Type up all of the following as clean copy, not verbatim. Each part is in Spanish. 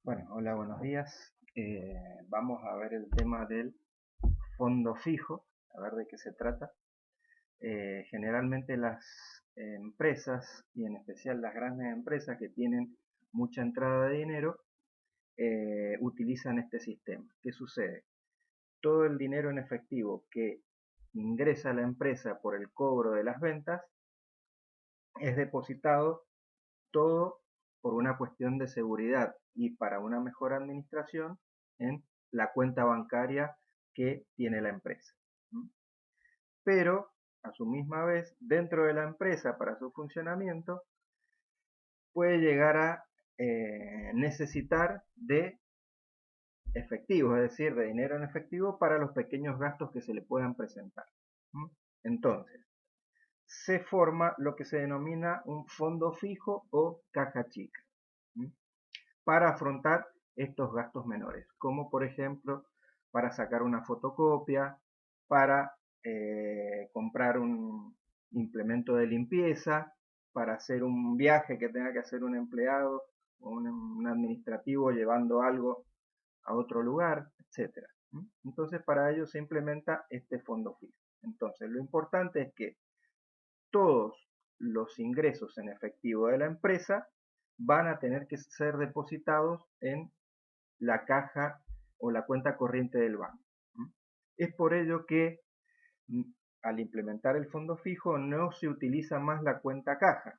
Bueno, hola, buenos días. Vamos a ver el tema del fondo fijo, a ver de qué se trata. Generalmente las empresas, y en especial las grandes empresas que tienen mucha entrada de dinero, utilizan este sistema. ¿Qué sucede? Todo el dinero en efectivo que ingresa a la empresa por el cobro de las ventas es depositado todo por una cuestión de seguridad y para una mejor administración en la cuenta bancaria que tiene la empresa. Pero, a su misma vez, dentro de la empresa, para su funcionamiento, puede llegar a necesitar de efectivo, es decir, de dinero en efectivo para los pequeños gastos que se le puedan presentar. Entonces, se forma lo que se denomina un fondo fijo o caja chica para afrontar estos gastos menores, como por ejemplo para sacar una fotocopia, para comprar un implemento de limpieza, para hacer un viaje que tenga que hacer un empleado o un administrativo llevando algo a otro lugar, etcétera. Entonces para ello se implementa este fondo fijo. Entonces lo importante es que todos los ingresos en efectivo de la empresa van a tener que ser depositados en la caja o la cuenta corriente del banco. Es por ello que al implementar el fondo fijo no se utiliza más la cuenta caja,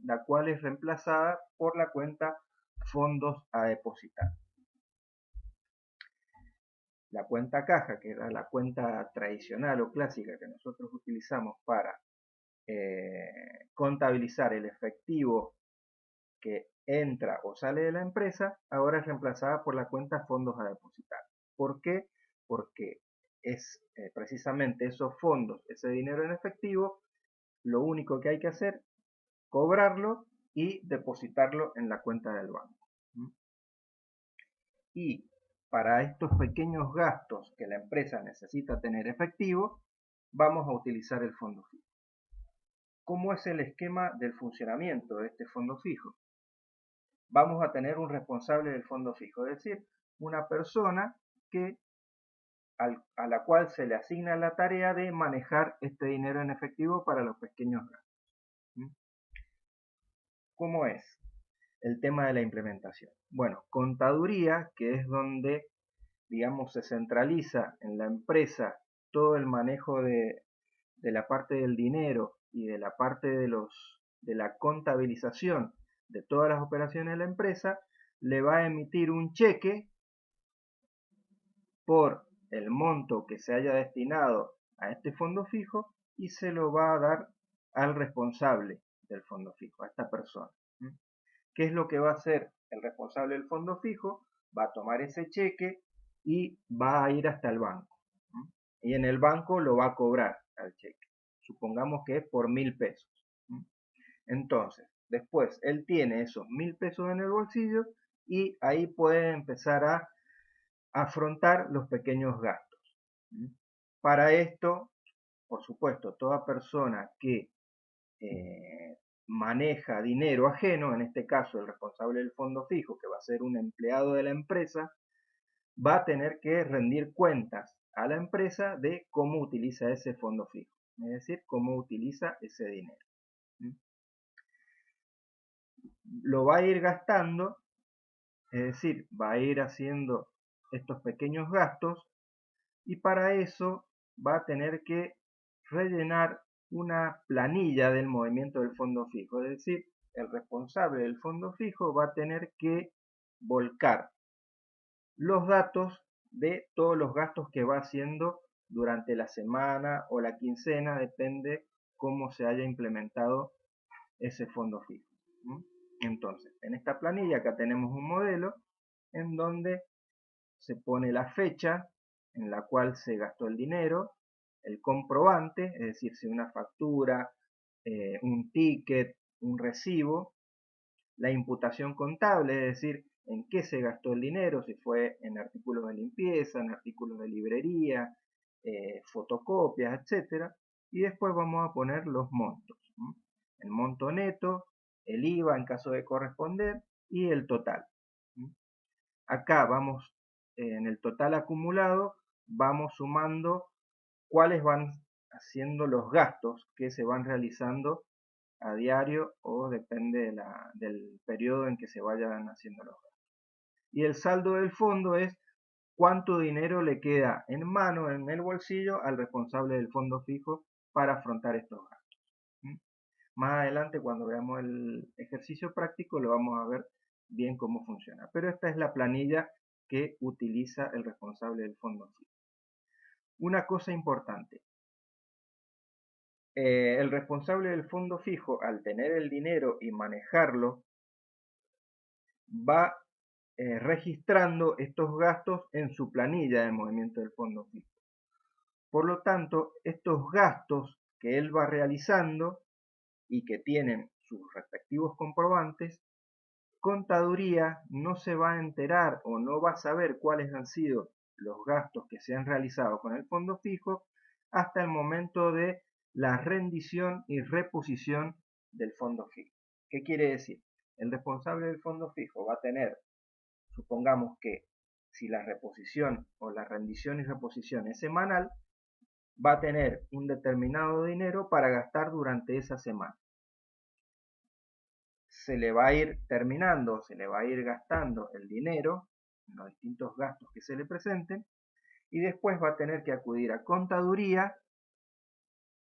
la cual es reemplazada por la cuenta fondos a depositar. La cuenta caja, que era la cuenta tradicional o clásica que nosotros utilizamos para contabilizar el efectivo que entra o sale de la empresa, ahora es reemplazada por la cuenta fondos a depositar. ¿Por qué? Porque es precisamente esos fondos, ese dinero en efectivo, lo único que hay que hacer, cobrarlo y depositarlo en la cuenta del banco. Y para estos pequeños gastos que la empresa necesita tener efectivo, vamos a utilizar el fondo fijo. ¿Cómo es el esquema del funcionamiento de este fondo fijo? Vamos a tener un responsable del fondo fijo, es decir, una persona que, a la cual se le asigna la tarea de manejar este dinero en efectivo para los pequeños gastos. ¿Cómo es el tema de la implementación? Bueno, contaduría, que es donde, digamos, se centraliza en la empresa todo el manejo de la parte del dinero y de la parte de la contabilización de todas las operaciones de la empresa, le va a emitir un cheque por el monto que se haya destinado a este fondo fijo y se lo va a dar al responsable del fondo fijo, a esta persona. ¿Qué es lo que va a hacer el responsable del fondo fijo? Va a tomar ese cheque y va a ir hasta el banco. Y en el banco lo va a cobrar al cheque. Supongamos que es por 1.000 pesos. Entonces, después él tiene esos 1.000 pesos en el bolsillo y ahí puede empezar a afrontar los pequeños gastos. Para esto, por supuesto, toda persona que maneja dinero ajeno, en este caso el responsable del fondo fijo, que va a ser un empleado de la empresa, va a tener que rendir cuentas a la empresa de cómo utiliza ese fondo fijo, es decir, cómo utiliza ese dinero. Lo va a ir gastando, es decir, va a ir haciendo estos pequeños gastos y para eso va a tener que rellenar una planilla del movimiento del fondo fijo, es decir, el responsable del fondo fijo va a tener que volcar los datos de todos los gastos que va haciendo durante la semana o la quincena, depende cómo se haya implementado ese fondo fijo. Entonces, en esta planilla acá tenemos un modelo en donde se pone la fecha en la cual se gastó el dinero, el comprobante, es decir, si una factura, un ticket, un recibo, la imputación contable, es decir, en qué se gastó el dinero, si fue en artículos de limpieza, en artículos de librería, fotocopias, etcétera, y después vamos a poner los montos. El monto neto, el IVA en caso de corresponder y el total. acá vamos, en el total acumulado, vamos sumando cuáles van haciendo los gastos que se van realizando a diario o depende del periodo en que se vayan haciendo los gastos. Y el saldo del fondo es cuánto dinero le queda en mano, en el bolsillo, al responsable del fondo fijo para afrontar estos gastos. Más adelante, cuando veamos el ejercicio práctico, lo vamos a ver bien cómo funciona. Pero esta es la planilla que utiliza el responsable del fondo fijo. Una cosa importante, el responsable del fondo fijo, al tener el dinero y manejarlo, va registrando estos gastos en su planilla de movimiento del fondo fijo. Por lo tanto, estos gastos que él va realizando y que tienen sus respectivos comprobantes, Contaduría no se va a enterar o no va a saber cuáles han sido los gastos que se han realizado con el fondo fijo hasta el momento de la rendición y reposición del fondo fijo. ¿Qué quiere decir? El responsable del fondo fijo va a tener, supongamos que si la reposición o la rendición y reposición es semanal, va a tener un determinado dinero para gastar durante esa semana. Se le va a ir terminando, se le va a ir gastando el dinero en los distintos gastos que se le presenten y después va a tener que acudir a contaduría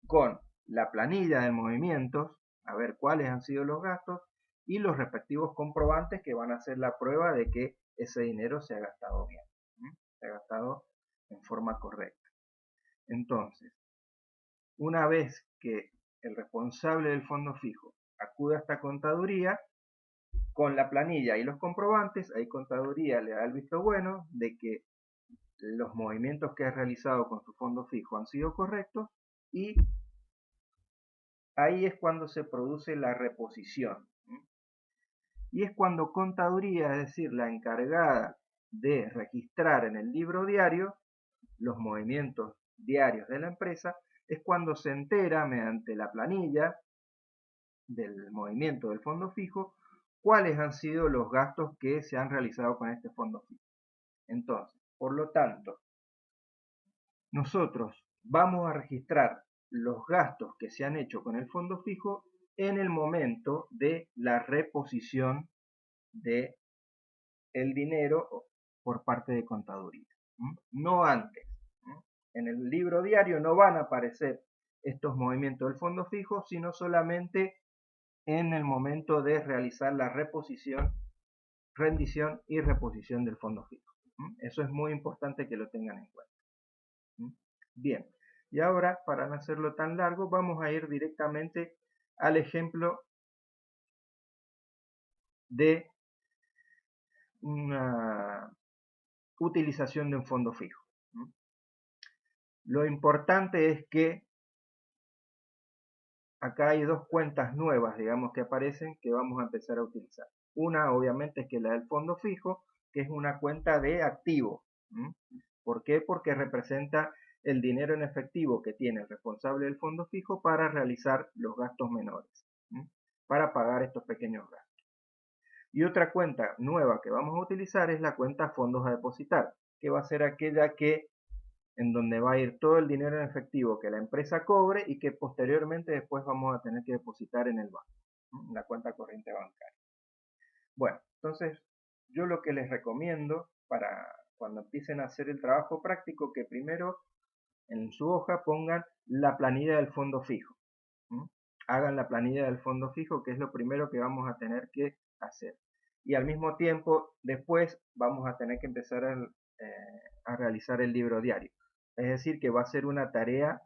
con la planilla de movimientos, a ver cuáles han sido los gastos y los respectivos comprobantes que van a hacer la prueba de que ese dinero se ha gastado bien, se ha gastado en forma correcta. Entonces, una vez que el responsable del fondo fijo acude a esta contaduría, con la planilla y los comprobantes, ahí contaduría le da el visto bueno de que los movimientos que ha realizado con su fondo fijo han sido correctos y ahí es cuando se produce la reposición. Y es cuando contaduría, es decir, la encargada de registrar en el libro diario los movimientos diarios de la empresa, es cuando se entera mediante la planilla del movimiento del fondo fijo cuáles han sido los gastos que se han realizado con este fondo fijo. Entonces, por lo tanto, nosotros vamos a registrar los gastos que se han hecho con el fondo fijo en el momento de la reposición de el dinero por parte de contaduría, no antes. En el libro diario no van a aparecer estos movimientos del fondo fijo, sino solamente en el momento de realizar la reposición, rendición y reposición del fondo fijo. Eso es muy importante que lo tengan en cuenta. Bien, y ahora para no hacerlo tan largo vamos a ir directamente al ejemplo de una utilización de un fondo fijo. Lo importante es que acá hay dos cuentas nuevas, digamos, que aparecen que vamos a empezar a utilizar. Una, obviamente, es que la del fondo fijo, que es una cuenta de activo. ¿Por qué? Porque representa el dinero en efectivo que tiene el responsable del fondo fijo para realizar los gastos menores, para pagar estos pequeños gastos. Y otra cuenta nueva que vamos a utilizar es la cuenta fondos a depositar, que va a ser aquella que en donde va a ir todo el dinero en efectivo que la empresa cobre y que posteriormente después vamos a tener que depositar en el banco, en la cuenta corriente bancaria. Bueno, entonces yo lo que les recomiendo para cuando empiecen a hacer el trabajo práctico, que primero en su hoja pongan la planilla del fondo fijo. Hagan la planilla del fondo fijo, que es lo primero que vamos a tener que hacer. Y al mismo tiempo, después vamos a tener que empezar a realizar el libro diario. Es decir, que va a ser una tarea,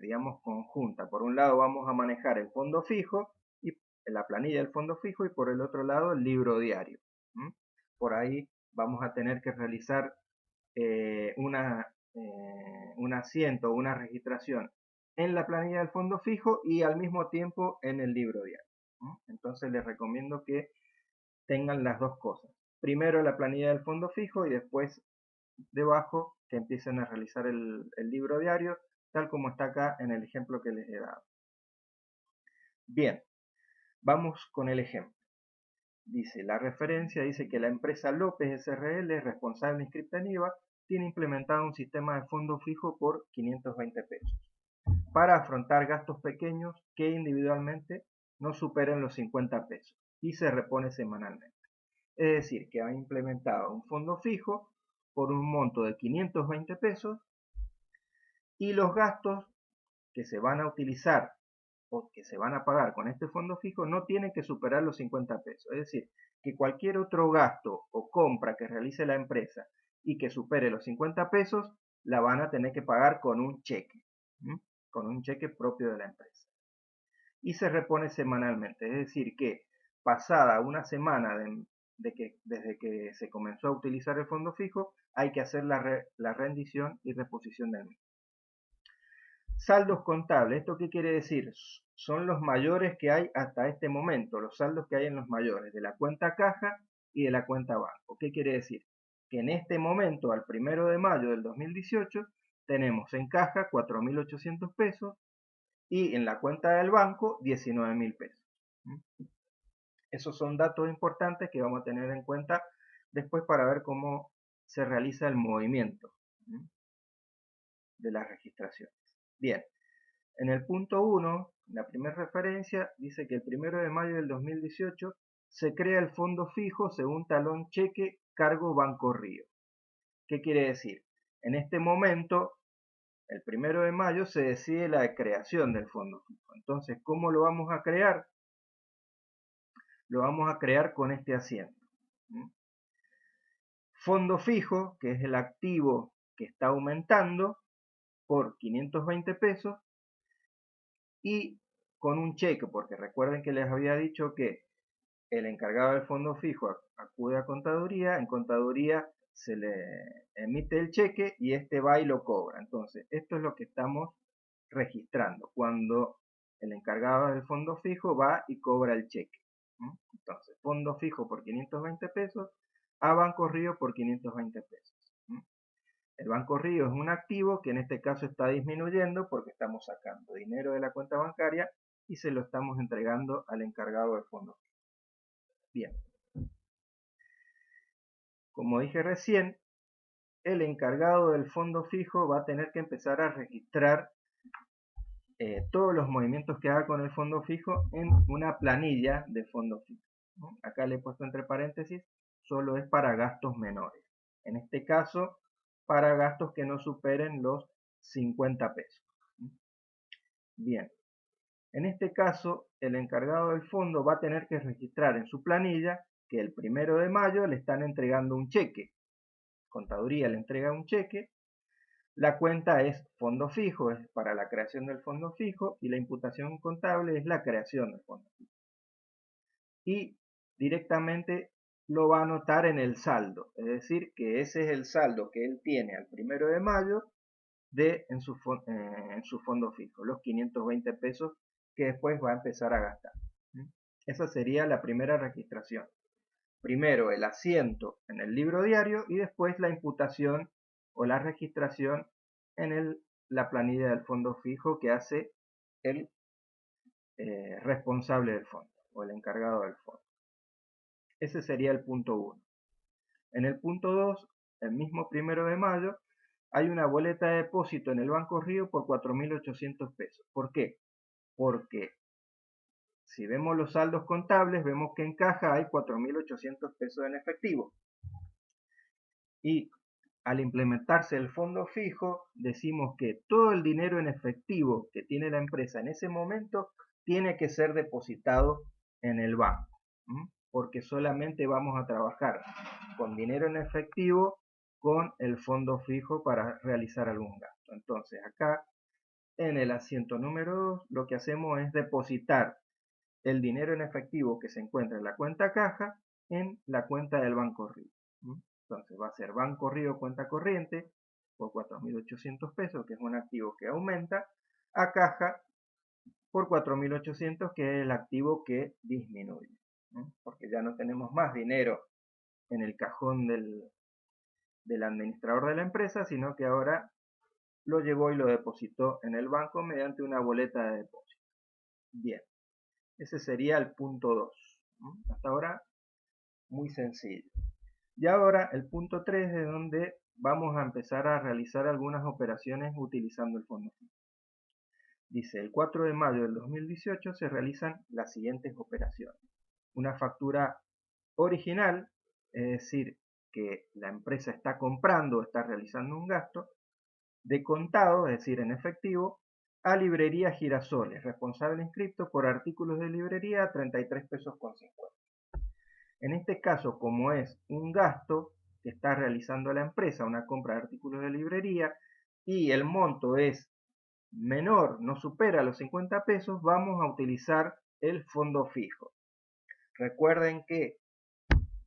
digamos, conjunta. Por un lado vamos a manejar el fondo fijo, y la planilla del fondo fijo, y por el otro lado el libro diario. Por ahí vamos a tener que realizar un asiento, una registración en la planilla del fondo fijo y al mismo tiempo en el libro diario. Entonces les recomiendo que tengan las dos cosas. Primero la planilla del fondo fijo y después debajo que empiecen a realizar el libro diario, tal como está acá en el ejemplo que les he dado. Bien, vamos con el ejemplo. dice la referencia, dice que la empresa López SRL, responsable inscripta en IVA, tiene implementado un sistema de fondo fijo por 520 pesos para afrontar gastos pequeños que individualmente no superen los 50 pesos y se repone semanalmente. Es decir, que ha implementado un fondo fijo por un monto de 520 pesos y los gastos que se van a utilizar o que se van a pagar con este fondo fijo no tienen que superar los 50 pesos. Es decir, que cualquier otro gasto o compra que realice la empresa y que supere los 50 pesos, la van a tener que pagar con un cheque, con un cheque propio de la empresa. Y se repone semanalmente, es decir, que pasada una semana desde que se comenzó a utilizar el fondo fijo, hay que hacer la rendición y reposición del mismo. Saldos contables, ¿esto qué quiere decir? Son los mayores que hay hasta este momento, los saldos que hay en los mayores, de la cuenta caja y de la cuenta banco. ¿Qué quiere decir? Que en este momento, al 1 de mayo del 2018, tenemos en caja 4.800 pesos y en la cuenta del banco 19.000 pesos. Esos son datos importantes que vamos a tener en cuenta después para ver cómo se realiza el movimiento de las registraciones. Bien, en el punto 1, la primera referencia, dice que el 1 de mayo del 2018 se crea el fondo fijo según talón cheque cargo Banco Río. ¿Qué quiere decir? En este momento, el 1 de mayo, se decide la creación del fondo fijo. Entonces, ¿cómo lo vamos a crear? Lo vamos a crear con este asiento. Fondo fijo, que es el activo que está aumentando, por 520 pesos, y con un cheque, porque recuerden que les había dicho que el encargado del fondo fijo acude a contaduría, en contaduría se le emite el cheque y este va y lo cobra. Entonces, esto es lo que estamos registrando cuando el encargado del fondo fijo va y cobra el cheque. Entonces, fondo fijo por 520 pesos a Banco Río por 520 pesos. El Banco Río es un activo que en este caso está disminuyendo porque estamos sacando dinero de la cuenta bancaria y se lo estamos entregando al encargado del fondo fijo. Bien. Como dije recién, el encargado del fondo fijo va a tener que empezar a registrar todos los movimientos que haga con el fondo fijo en una planilla de fondo fijo. Acá le he puesto entre paréntesis, solo es para gastos menores. En este caso, para gastos que no superen los 50 pesos. Bien, en este caso, el encargado del fondo va a tener que registrar en su planilla que el 1 de mayo le están entregando un cheque. Contaduría le entrega un cheque. La cuenta es fondo fijo, es para la creación del fondo fijo, y la imputación contable es la creación del fondo fijo. Y directamente lo va a anotar en el saldo, es decir, que ese es el saldo que él tiene al 1 de mayo en su fondo fijo, los 520 pesos que después va a empezar a gastar. Esa sería la primera registración. Primero el asiento en el libro diario y después la imputación o la registración en la planilla del fondo fijo que hace el responsable del fondo o el encargado del fondo. Ese sería el punto 1. En el punto 2, el mismo 1 de mayo, hay una boleta de depósito en el Banco Río por 4.800 pesos. ¿Por qué? Porque si vemos los saldos contables, vemos que en caja hay 4.800 pesos en efectivo. Y al implementarse el fondo fijo, decimos que todo el dinero en efectivo que tiene la empresa en ese momento tiene que ser depositado en el banco, porque solamente vamos a trabajar con dinero en efectivo con el fondo fijo para realizar algún gasto. Entonces acá en el asiento número 2 lo que hacemos es depositar el dinero en efectivo que se encuentra en la cuenta caja en la cuenta del Banco Río. Entonces va a ser Banco Río cuenta corriente por 4.800 pesos, que es un activo que aumenta, a caja por 4.800, que es el activo que disminuye, porque ya no tenemos más dinero en el cajón del administrador de la empresa, sino que ahora lo llevó y lo depositó en el banco mediante una boleta de depósito. Bien, ese sería el punto 2. Hasta ahora muy sencillo. Y ahora el punto 3 es donde vamos a empezar a realizar algunas operaciones utilizando el fondo fijo. Dice, el 4 de mayo del 2018 se realizan las siguientes operaciones. Una factura original, es decir, que la empresa está comprando o está realizando un gasto, de contado, es decir, en efectivo, a librería Girasoles, responsable inscripto por artículos de librería a 33 pesos con 50. En este caso, como es un gasto que está realizando la empresa, una compra de artículos de librería, y el monto es menor, no supera los 50 pesos, vamos a utilizar el fondo fijo. Recuerden que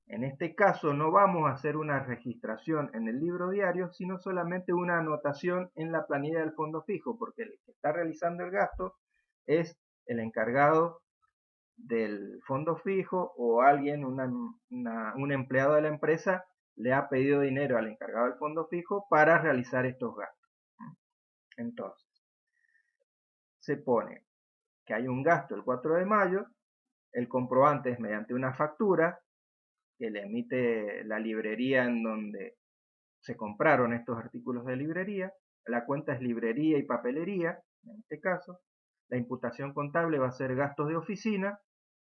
en este caso no vamos a hacer una registración en el libro diario, sino solamente una anotación en la planilla del fondo fijo, porque el que está realizando el gasto es el encargado del fondo fijo o alguien, un empleado de la empresa, le ha pedido dinero al encargado del fondo fijo para realizar estos gastos. Entonces, se pone que hay un gasto el 4 de mayo, el comprobante es mediante una factura que le emite la librería en donde se compraron estos artículos de librería, la cuenta es librería y papelería, en este caso, la imputación contable va a ser gastos de oficina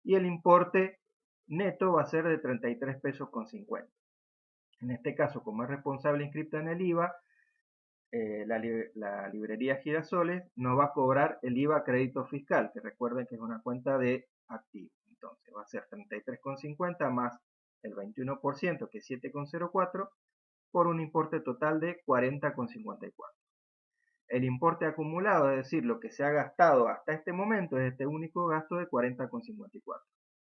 y el importe neto va a ser de 33 pesos con 50. En este caso, como es responsable inscripta en el IVA, la librería Girasoles nos va a cobrar el IVA crédito fiscal, que recuerden que es una cuenta de activo. Entonces va a ser 33,50 más el 21%, que es 7,04, por un importe total de 40,54. El importe acumulado, es decir, lo que se ha gastado hasta este momento, es este único gasto de 40,54.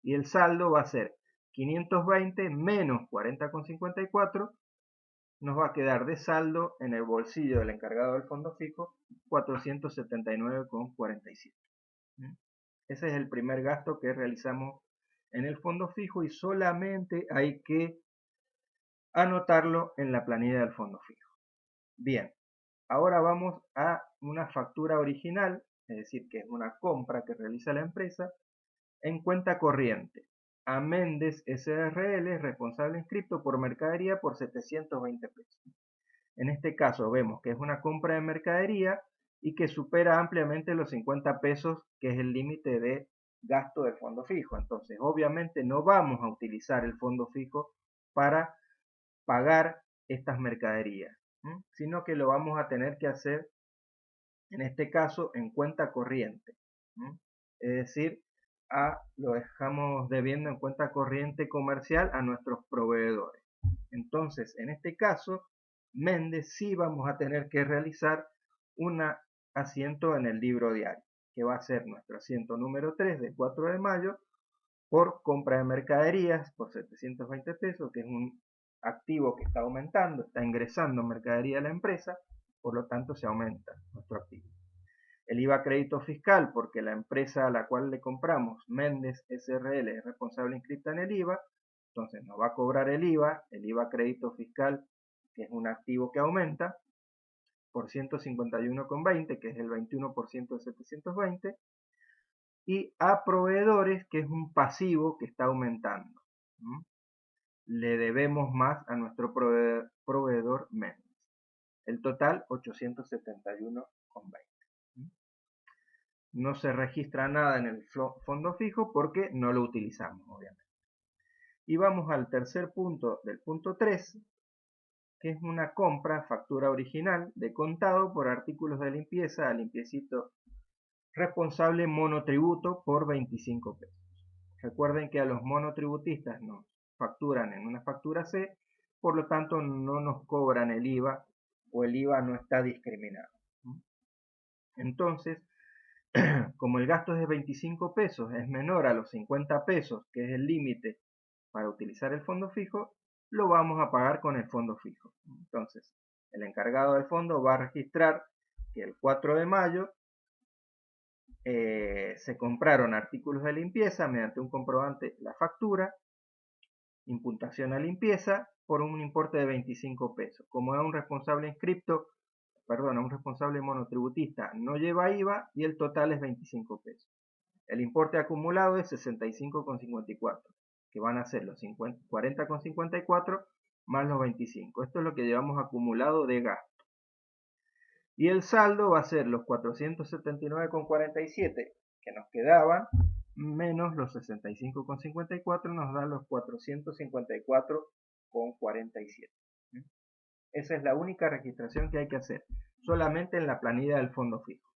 Y el saldo va a ser 520 menos 40,54, nos va a quedar de saldo en el bolsillo del encargado del fondo fijo 479,47. Ese es el primer gasto que realizamos en el fondo fijo y solamente hay que anotarlo en la planilla del fondo fijo. Bien, ahora vamos a una factura original, es decir, que es una compra que realiza la empresa en cuenta corriente a Méndez SRL, responsable inscripto por mercadería por 720 pesos. En este caso vemos que es una compra de mercadería y que supera ampliamente los 50 pesos, que es el límite de gasto del fondo fijo. Entonces, obviamente no vamos a utilizar el fondo fijo para pagar estas mercaderías, sino que lo vamos a tener que hacer, en este caso, en cuenta corriente. Es decir, lo dejamos debiendo en cuenta corriente comercial a nuestros proveedores. Entonces, en este caso, Méndez sí vamos a tener que realizar un asiento en el libro diario, que va a ser nuestro asiento número 3 del 4 de mayo, por compra de mercaderías por 720 pesos, que es un activo que está aumentando, está ingresando mercadería a la empresa, por lo tanto se aumenta nuestro activo. El IVA crédito fiscal, porque la empresa a la cual le compramos, Méndez SRL, es responsable inscrita en el IVA, entonces nos va a cobrar el IVA crédito fiscal, que es un activo que aumenta, por 151,20, que es el 21% de 720, y a proveedores, que es un pasivo que está aumentando. Le debemos más a nuestro proveedor Méndez. El total, 871,20. No se registra nada en el fondo fijo porque no lo utilizamos, obviamente. Y vamos al tercer punto del punto 3, que es una compra, factura original, de contado por artículos de limpieza a limpiecito responsable monotributo por 25 pesos. Recuerden que a los monotributistas nos facturan en una factura C, por lo tanto no nos cobran el IVA o el IVA no está discriminado. Entonces, como el gasto es de 25 pesos, es menor a los 50 pesos, que es el límite para utilizar el fondo fijo, lo vamos a pagar con el fondo fijo. Entonces, el encargado del fondo va a registrar que el 4 de mayo se compraron artículos de limpieza mediante un comprobante, la factura, imputación a limpieza por un importe de 25 pesos. Como es un responsable inscripto, un responsable monotributista, no lleva IVA y el total es 25 pesos. El importe acumulado es 65,54. que van a ser los 40,54 más los 25. Esto es lo que llevamos acumulado de gasto. Y el saldo va a ser los 479,47 que nos quedaban, menos los 65,54 nos da los 454,47. Esa es la única registración que hay que hacer, solamente en la planilla del fondo fijo.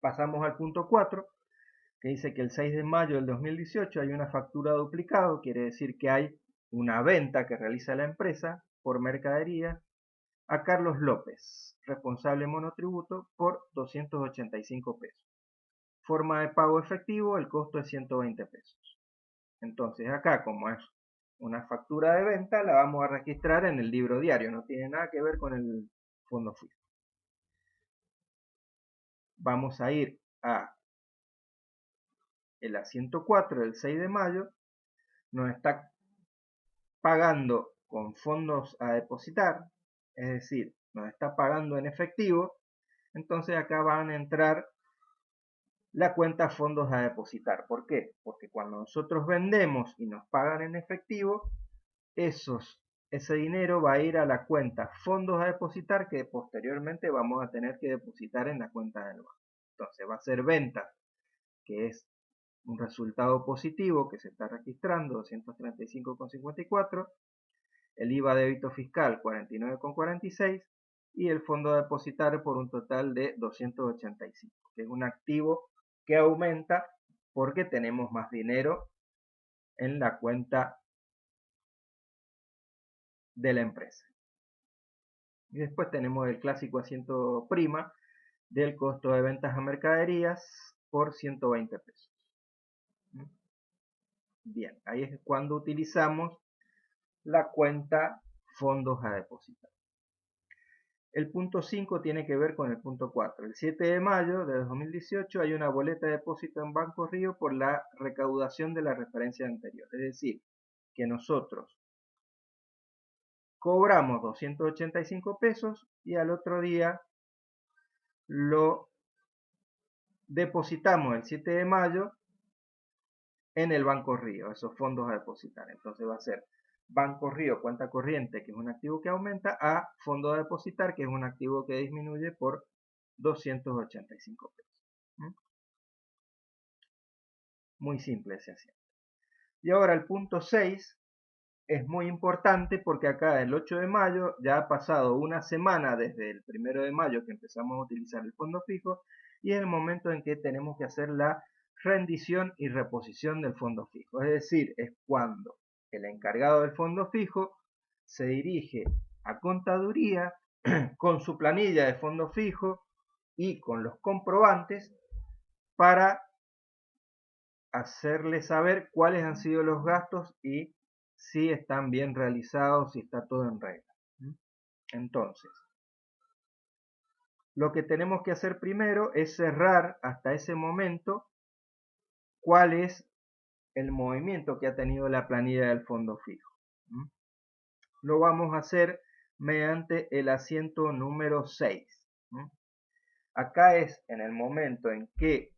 Pasamos al punto 4, que dice que el 6 de mayo del 2018 hay una factura duplicado, quiere decir que hay una venta que realiza la empresa por mercadería a Carlos López, responsable monotributo, por 285 pesos. Forma de pago efectivo, el costo es 120 pesos. Entonces acá, como es una factura de venta, la vamos a registrar en el libro diario, no tiene nada que ver con el fondo fijo. Vamos a ir a el asiento 4 del 6 de mayo, nos está pagando con fondos a depositar, es decir, nos está pagando en efectivo, entonces acá van a entrar la cuenta fondos a depositar. ¿Por qué? Porque cuando nosotros vendemos y nos pagan en efectivo, ese dinero va a ir a la cuenta fondos a depositar que posteriormente vamos a tener que depositar en la cuenta del banco. Entonces va a ser venta, que es un resultado positivo que se está registrando, 235,54, el IVA débito fiscal 49,46 y el fondo a depositar por un total de 285, que es un activo que aumenta porque tenemos más dinero en la cuenta de la empresa. Y después tenemos el clásico asiento prima del costo de ventas a mercaderías por 120 pesos. Bien, ahí es cuando utilizamos la cuenta fondos a depositar. El punto 5 tiene que ver con el punto 4. El 7 de mayo de 2018 hay una boleta de depósito en Banco Río por la recaudación de la referencia anterior. Es decir, que nosotros cobramos 285 pesos y al otro día lo depositamos el 7 de mayo en el Banco Río, esos fondos a depositar. Entonces va a ser Banco Río, cuenta corriente, que es un activo que aumenta, a fondo a depositar, que es un activo que disminuye por 285 pesos. Muy simple ese asiento. Y ahora el punto 6 es muy importante porque acá el 8 de mayo ya ha pasado una semana desde el 1 de mayo que empezamos a utilizar el fondo fijo y es el momento en que tenemos que hacer la rendición y reposición del fondo fijo. Es decir, es cuando el encargado del fondo fijo se dirige a contaduría con su planilla de fondo fijo y con los comprobantes para hacerle saber cuáles han sido los gastos y si están bien realizados, si está todo en regla. Entonces, lo que tenemos que hacer primero es cerrar hasta ese momento cuál es el movimiento que ha tenido la planilla del fondo fijo. Lo vamos a hacer mediante el asiento número 6. Acá es en el momento en que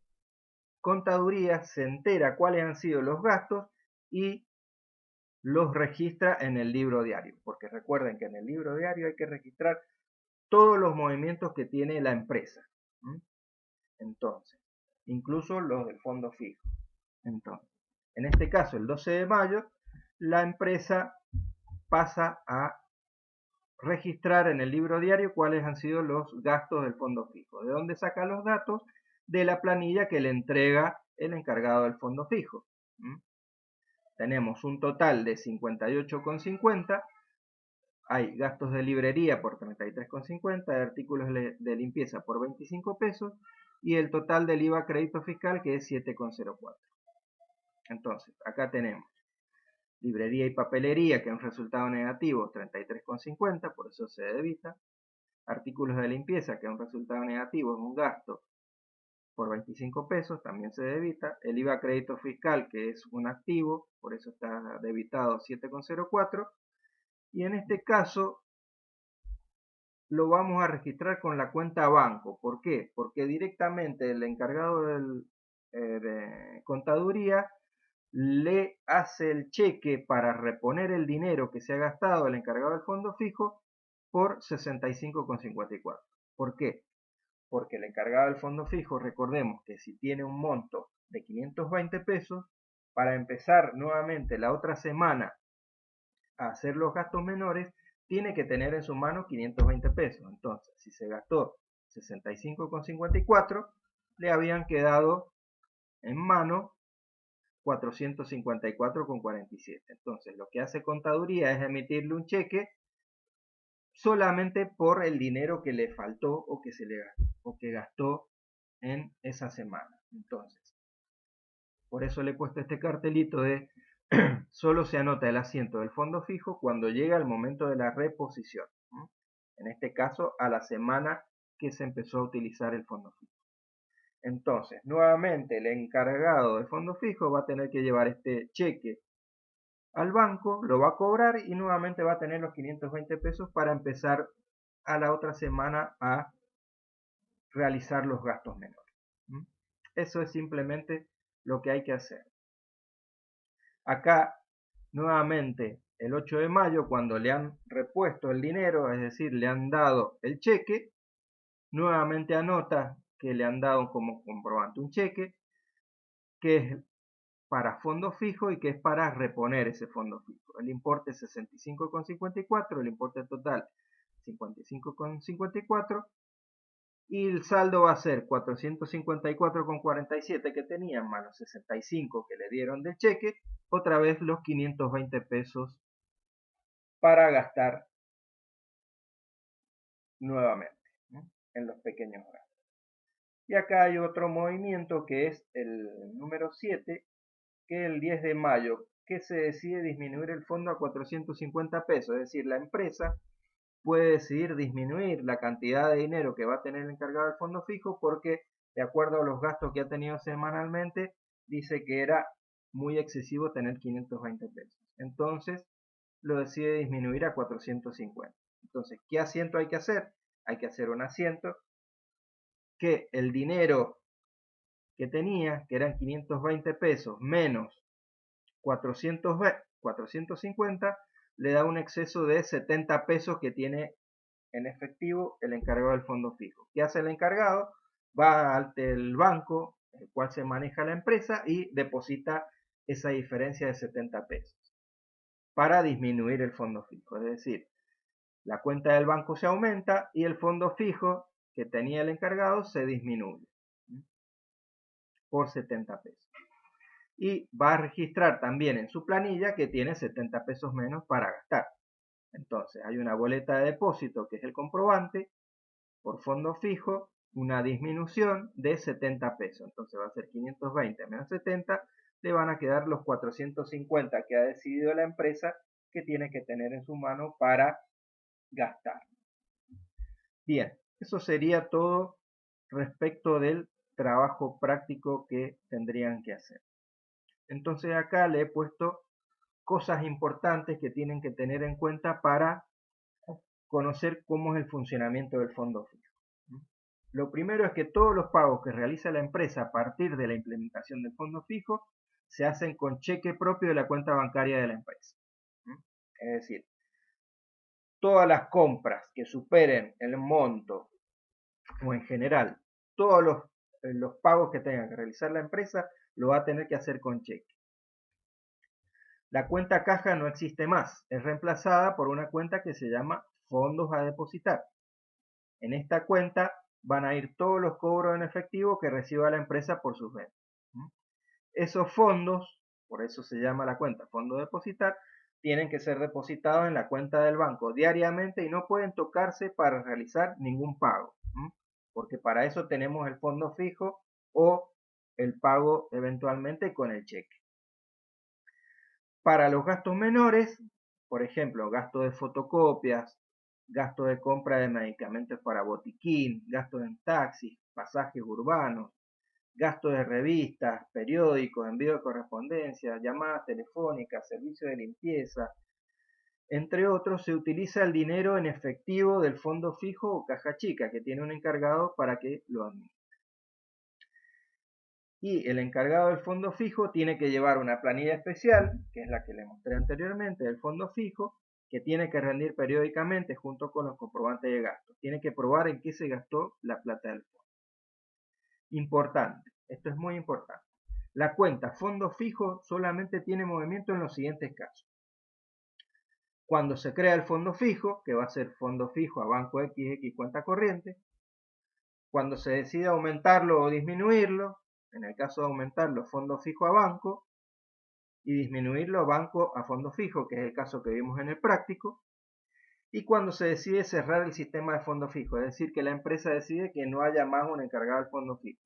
Contaduría se entera cuáles han sido los gastos y los registra en el libro diario, porque recuerden que en el libro diario hay que registrar todos los movimientos que tiene la empresa. Entonces, incluso los del fondo fijo. Entonces, en este caso, el 12 de mayo, la empresa pasa a registrar en el libro diario cuáles han sido los gastos del fondo fijo. ¿De dónde saca los datos? De la planilla que le entrega el encargado del fondo fijo. Tenemos un total de 58,50. Hay gastos de librería por 33,50, de artículos de limpieza por 25 pesos y el total del IVA crédito fiscal que es 7,04. Entonces, acá tenemos librería y papelería que es un resultado negativo 33,50, por eso se debita. Artículos de limpieza que es un resultado negativo, es un gasto por 25 pesos, también se debita. El IVA crédito fiscal que es un activo, por eso está debitado 7,04. Y en este caso lo vamos a registrar con la cuenta banco. ¿Por qué? Porque directamente el encargado de contaduría le hace el cheque para reponer el dinero que se ha gastado el encargado del fondo fijo por 65,54. ¿Por qué? Porque el encargado del fondo fijo, recordemos que si tiene un monto de 520 pesos, para empezar nuevamente la otra semana a hacer los gastos menores, tiene que tener en su mano 520 pesos. Entonces, si se gastó 65,54, le habían quedado en mano 454,47. Entonces, lo que hace contaduría es emitirle un cheque solamente por el dinero que le faltó o que gastó en esa semana. Entonces, por eso le he puesto este cartelito de solo se anota el asiento del fondo fijo cuando llega el momento de la reposición. En este caso, a la semana que se empezó a utilizar el fondo fijo. Entonces, nuevamente el encargado del fondo fijo va a tener que llevar este cheque al banco, lo va a cobrar y nuevamente va a tener los 520 pesos para empezar a la otra semana a realizar los gastos menores. Eso es simplemente lo que hay que hacer. Acá, nuevamente, el 8 de mayo, cuando le han repuesto el dinero, es decir, le han dado el cheque, nuevamente anota que le han dado como comprobante un cheque, que es para fondo fijo y que es para reponer ese fondo fijo. El importe es 65,54, el importe total 55,54 y el saldo va a ser 454,47 que tenían más los 65 que le dieron del cheque, otra vez los 520 pesos para gastar nuevamente, ¿no?, en los pequeños gastos. Y acá hay otro movimiento que es el número 7, que el 10 de mayo, que se decide disminuir el fondo a 450 pesos, es decir, la empresa puede decidir disminuir la cantidad de dinero que va a tener el encargado del fondo fijo porque, de acuerdo a los gastos que ha tenido semanalmente, dice que era muy excesivo tener 520 pesos. Entonces, lo decide disminuir a 450. Entonces, ¿qué asiento hay que hacer? Hay que hacer un asiento que el dinero que tenía, que eran 520 pesos menos 450, le da un exceso de 70 pesos que tiene en efectivo el encargado del fondo fijo. ¿Qué hace el encargado? Va ante el banco, el cual se maneja la empresa, y deposita esa diferencia de 70 pesos para disminuir el fondo fijo. Es decir, la cuenta del banco se aumenta y el fondo fijo que tenía el encargado se disminuye por 70 pesos. Y va a registrar también en su planilla que tiene 70 pesos menos para gastar. Entonces hay una boleta de depósito que es el comprobante por fondo fijo, una disminución de 70 pesos. Entonces va a ser 520 menos 70, le van a quedar los 450 que ha decidido la empresa que tiene que tener en su mano para gastar. Bien, eso sería todo respecto del trabajo práctico que tendrían que hacer. Entonces acá le he puesto cosas importantes que tienen que tener en cuenta para conocer cómo es el funcionamiento del fondo fijo. Lo primero es que todos los pagos que realiza la empresa a partir de la implementación del fondo fijo se hacen con cheque propio de la cuenta bancaria de la empresa. Es decir, todas las compras que superen el monto o en general todos los pagos que tenga que realizar la empresa lo va a tener que hacer con cheque. La cuenta caja no existe más, es reemplazada por una cuenta que se llama fondos a depositar. En esta cuenta van a ir todos los cobros en efectivo que reciba la empresa por sus ventas. Esos fondos, por eso se llama la cuenta fondo depositar, tienen que ser depositados en la cuenta del banco diariamente y no pueden tocarse para realizar ningún pago, porque para eso tenemos el fondo fijo o el pago eventualmente con el cheque. Para los gastos menores, por ejemplo, gasto de fotocopias, gasto de compra de medicamentos para botiquín, gasto en taxis, pasajes urbanos, gasto de revistas, periódicos, envío de correspondencia, llamadas telefónicas, servicio de limpieza, entre otros, se utiliza el dinero en efectivo del fondo fijo o caja chica que tiene un encargado para que lo administre. Y el encargado del fondo fijo tiene que llevar una planilla especial, que es la que le mostré anteriormente, del fondo fijo, que tiene que rendir periódicamente junto con los comprobantes de gasto. Tiene que probar en qué se gastó la plata del fondo. Importante, esto es muy importante. La cuenta fondo fijo solamente tiene movimiento en los siguientes casos. Cuando se crea el fondo fijo, que va a ser fondo fijo a banco XX cuenta corriente. Cuando se decide aumentarlo o disminuirlo, en el caso de aumentarlo fondo fijo a banco y disminuirlo banco a fondo fijo, que es el caso que vimos en el práctico. Y cuando se decide cerrar el sistema de fondo fijo, es decir, que la empresa decide que no haya más un encargado del fondo fijo.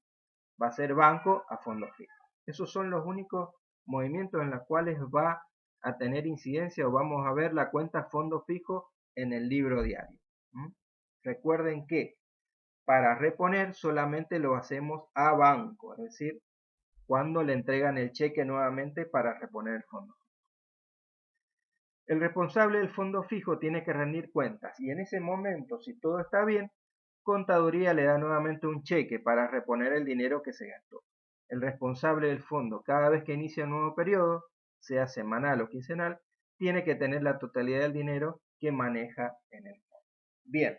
Va a ser banco a fondo fijo. Esos son los únicos movimientos en los cuales va a tener incidencia o vamos a ver la cuenta fondo fijo en el libro diario. Recuerden que para reponer solamente lo hacemos a banco, es decir, cuando le entregan el cheque nuevamente para reponer el fondo. El responsable del fondo fijo tiene que rendir cuentas y en ese momento, si todo está bien, Contaduría le da nuevamente un cheque para reponer el dinero que se gastó. El responsable del fondo, cada vez que inicia un nuevo periodo, sea semanal o quincenal, tiene que tener la totalidad del dinero que maneja en el fondo. Bien,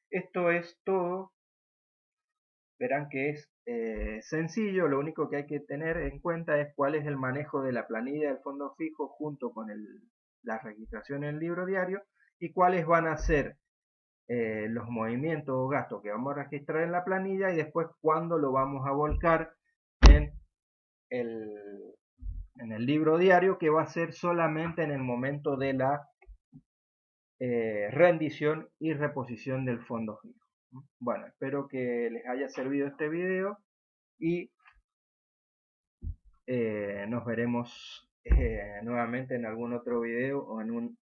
esto es todo. Verán que es sencillo, lo único que hay que tener en cuenta es cuál es el manejo de la planilla del fondo fijo junto con la registración en el libro diario y cuáles van a ser los movimientos o gastos que vamos a registrar en la planilla y después cuándo lo vamos a volcar en el libro diario, que va a ser solamente en el momento de la rendición y reposición del fondo fijo. Bueno, espero que les haya servido este video y nos veremos nuevamente en algún otro video o en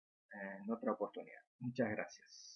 otra oportunidad. Muchas gracias.